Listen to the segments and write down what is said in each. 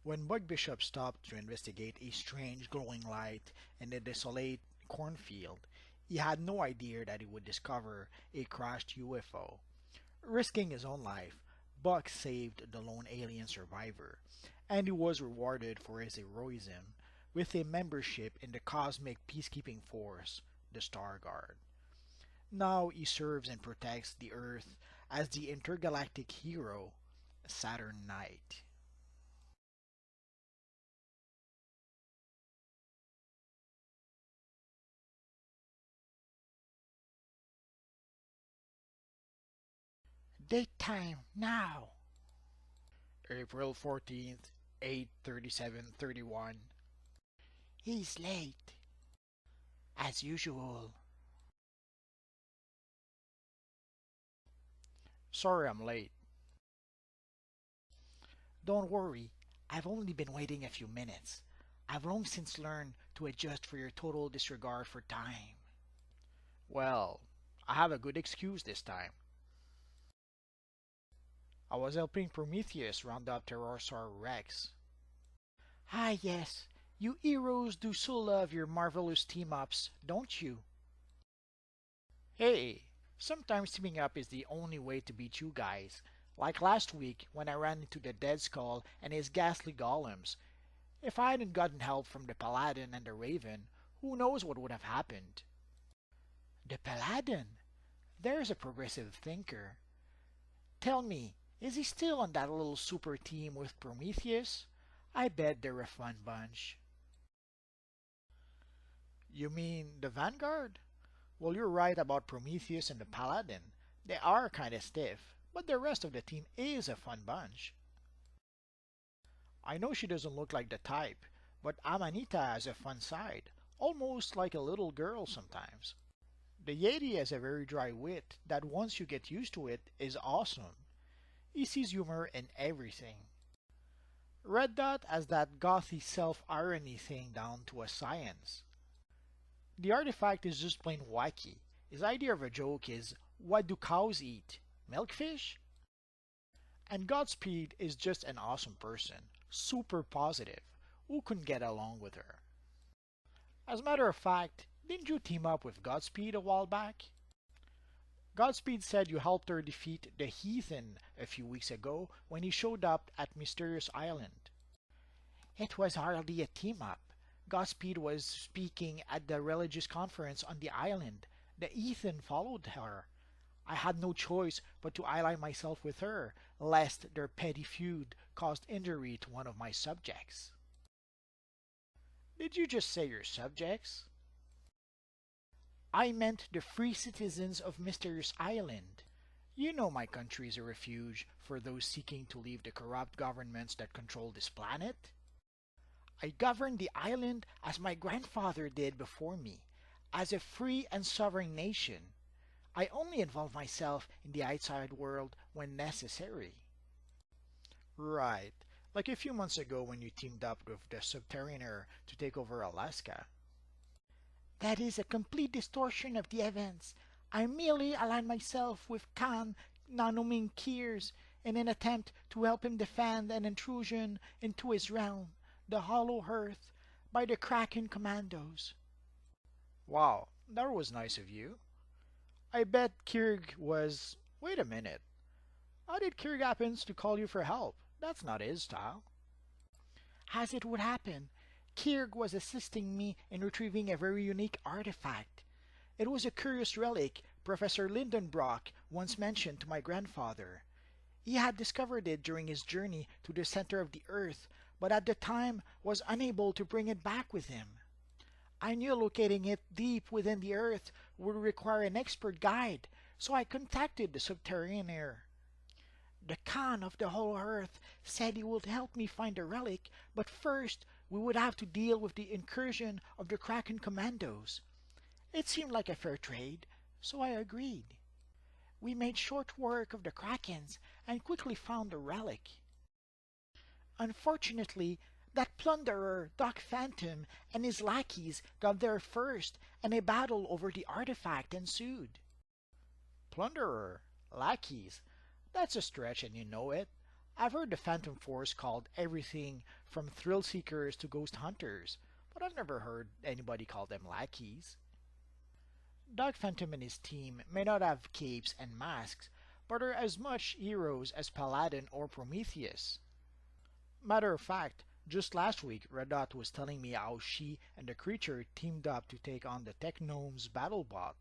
When Bug Bishop stopped to investigate a strange glowing light in the desolate cornfield, he had no idea that he would discover a crashed UFO. Risking his own life, Buck saved the lone alien survivor, and he was rewarded for his heroism with a membership in the cosmic peacekeeping force, the Star Guard. Now he serves and protects the Earth as the intergalactic hero, Saturn Knight. Date time now. April 14th, 8:37:31. He's late. As usual. Sorry I'm late. Don't worry, I've only been waiting a few minutes. I've long since learned to adjust for your total disregard for time. Well, I have a good excuse this time. I was helping Prometheus round up Pterosaur Rex. Ah, yes, you heroes do so love your marvelous team-ups, don't you? Hey, sometimes teaming up is the only way to beat you guys. Like last week when I ran into the Dead Skull and his ghastly golems. If I hadn't gotten help from the Paladin and the Raven, who knows what would have happened? The Paladin? There's a progressive thinker. Tell me, is he still on that little super team with Prometheus? I bet they're a fun bunch. You mean the Vanguard? Well, you're right about Prometheus and the Paladin. They are kinda stiff, but the rest of the team is a fun bunch. I know she doesn't look like the type, but Amanita has a fun side, almost like a little girl sometimes. The Yeti has a very dry wit that once you get used to it is awesome. He sees humor in everything. Red Dot has that gothy self-irony thing down to a science. The artifact is just plain wacky. His idea of a joke is, what do cows eat? Milkfish? And Godspeed is just an awesome person, super positive. Who couldn't get along with her? As a matter of fact, didn't you team up with Godspeed a while back? Godspeed said you helped her defeat the Heathen a few weeks ago when he showed up at Mysterious Island. It was hardly a team up. Godspeed was speaking at the religious conference on the island. The Heathen followed her. I had no choice but to ally myself with her, lest their petty feud caused injury to one of my subjects. Did you just say your subjects? I meant the free citizens of Mysterious Island. You know my country is a refuge for those seeking to leave the corrupt governments that control this planet. I govern the island as my grandfather did before me, as a free and sovereign nation. I only involve myself in the outside world when necessary. Right, like a few months ago when you teamed up with the Subterraneer to take over Alaska. That is a complete distortion of the events. I merely align myself with Khan Nanoming Kiers in an attempt to help him defend an intrusion into his realm, the Hollow Earth, by the Kraken Commandos. Wow, that was nice of you. I bet Kirg was... Wait a minute. How did Kirg happen to call you for help? That's not his style. As it would happen, Kirg was assisting me in retrieving a very unique artifact. It was a curious relic Professor Lindenbrock once mentioned to my grandfather. He had discovered it during his journey to the center of the Earth, but at the time was unable to bring it back with him. I knew locating it deep within the Earth would require an expert guide, so I contacted the Subterraneer. The Khan of the whole Earth said he would help me find the relic, but first we would have to deal with the incursion of the Kraken Commandos. It seemed like a fair trade, so I agreed. We made short work of the Krakens and quickly found the relic. Unfortunately, that plunderer, Doc Phantom, and his lackeys got there first, and a battle over the artifact ensued. Plunderer? Lackeys? That's a stretch and you know it. I've heard the Phantom Force called everything from thrill seekers to ghost hunters, but I've never heard anybody call them lackeys. Dark Phantom and his team may not have capes and masks, but are as much heroes as Paladin or Prometheus. Matter of fact, just last week Red Dot was telling me how she and the creature teamed up to take on the Technome's battlebot.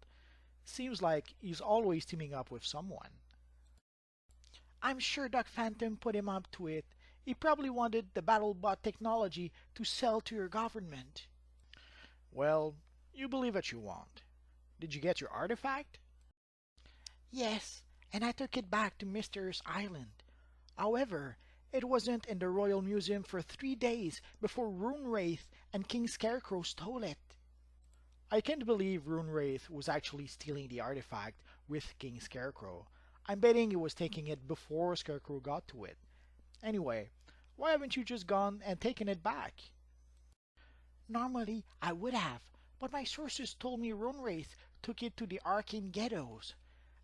Seems like he's always teaming up with someone. I'm sure Dark Phantom put him up to it. He probably wanted the BattleBot technology to sell to your government. Well, you believe what you want. Did you get your artifact? Yes, and I took it back to Mister's Island. However, it wasn't in the Royal Museum for 3 days before Runewraith and King Scarecrow stole it. I can't believe Runewraith was actually stealing the artifact with King Scarecrow. I'm betting he was taking it before Scarecrow got to it. Anyway, why haven't you just gone and taken it back? Normally, I would have, but my sources told me Runewraith took it to the Arcane Ghettos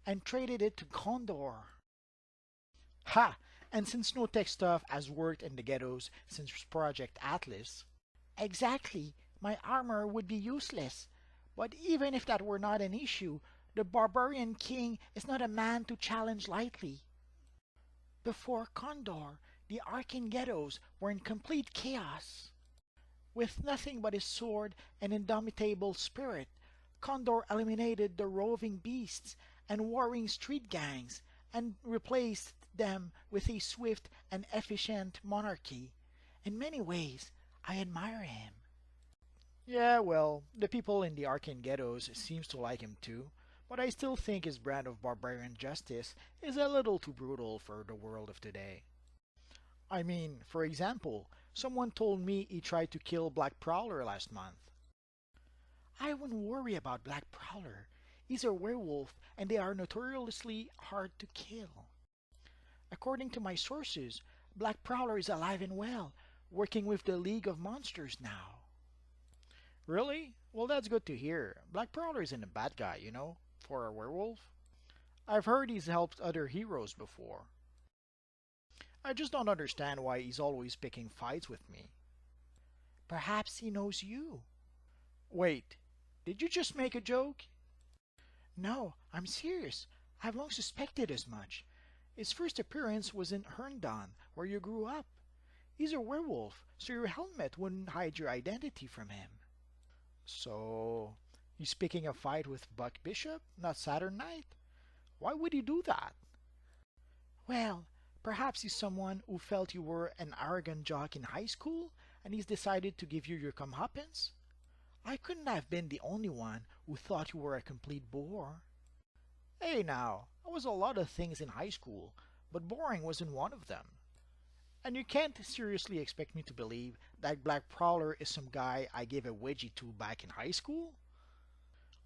and traded it to Condor. Ha! And since no tech stuff has worked in the ghettos since Project Atlas, exactly, my armor would be useless. But even if that were not an issue, the barbarian king is not a man to challenge lightly. Before Condor, the Arcane Ghettos were in complete chaos. With nothing but his sword and indomitable spirit, Condor eliminated the roving beasts and warring street gangs and replaced them with a swift and efficient monarchy. In many ways, I admire him. Yeah, well, the people in the Arcane Ghettos seems to like him too, but I still think his brand of barbarian justice is a little too brutal for the world of today. I mean, for example, someone told me he tried to kill Black Prowler last month. I wouldn't worry about Black Prowler. He's a werewolf and they are notoriously hard to kill. According to my sources, Black Prowler is alive and well, working with the League of Monsters now. Really? Well, that's good to hear. Black Prowler isn't a bad guy, for a werewolf. I've heard he's helped other heroes before. I just don't understand why he's always picking fights with me. Perhaps he knows you. Wait, did you just make a joke? No, I'm serious. I've long suspected as much. His first appearance was in Herndon, where you grew up. He's a werewolf, so your helmet wouldn't hide your identity from him. So, he's picking a fight with Buck Bishop, not Saturn Knight? Why would he do that? Well, perhaps he's someone who felt you were an arrogant jock in high school, and he's decided to give you your comeuppance? I couldn't have been the only one who thought you were a complete bore. Hey now, I was a lot of things in high school, but boring wasn't one of them. And you can't seriously expect me to believe that Black Prowler is some guy I gave a wedgie to back in high school?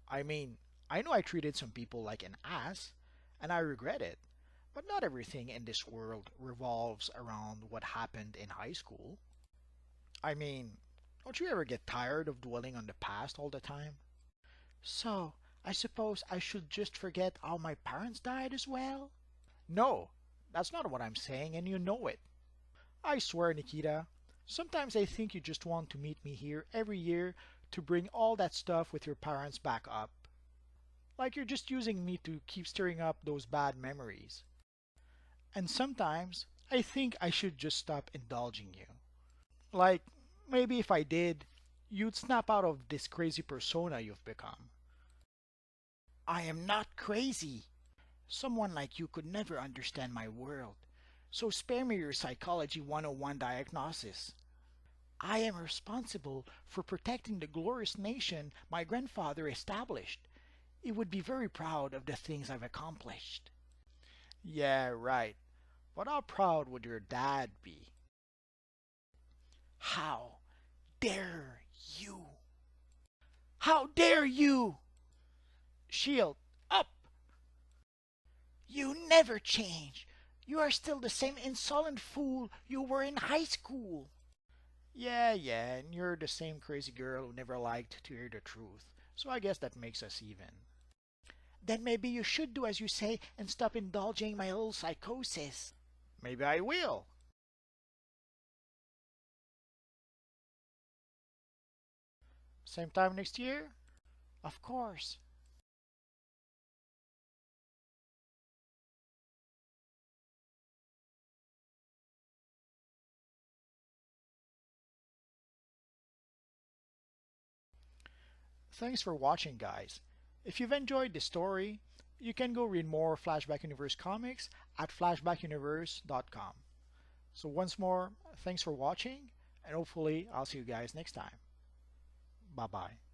I mean, I know I treated some people like an ass, and I regret it, but not everything in this world revolves around what happened in high school. I mean, don't you ever get tired of dwelling on the past all the time? So, I suppose I should just forget how my parents died as well? No, that's not what I'm saying, and you know it. I swear, Nikita, sometimes I think you just want to meet me here every year to bring all that stuff with your parents back up. Like you're just using me to keep stirring up those bad memories. And sometimes I think I should just stop indulging you. Like, maybe if I did, you'd snap out of this crazy persona you've become. I am not crazy. Someone like you could never understand my world. So spare me your Psychology 101 diagnosis. I am responsible for protecting the glorious nation my grandfather established. He would be very proud of the things I've accomplished. Yeah, right. But how proud would your dad be? How dare you? How dare you? Shield, up! You never change. You are still the same insolent fool you were in high school. Yeah, and you're the same crazy girl who never liked to hear the truth. So I guess that makes us even. Then maybe you should do as you say and stop indulging my little psychosis. Maybe I will. Same time next year? Of course. Thanks for watching, guys. If you've enjoyed this story, you can go read more Flashback Universe comics at flashbackuniverse.com. So once more, thanks for watching, and hopefully I'll see you guys next time. Bye bye.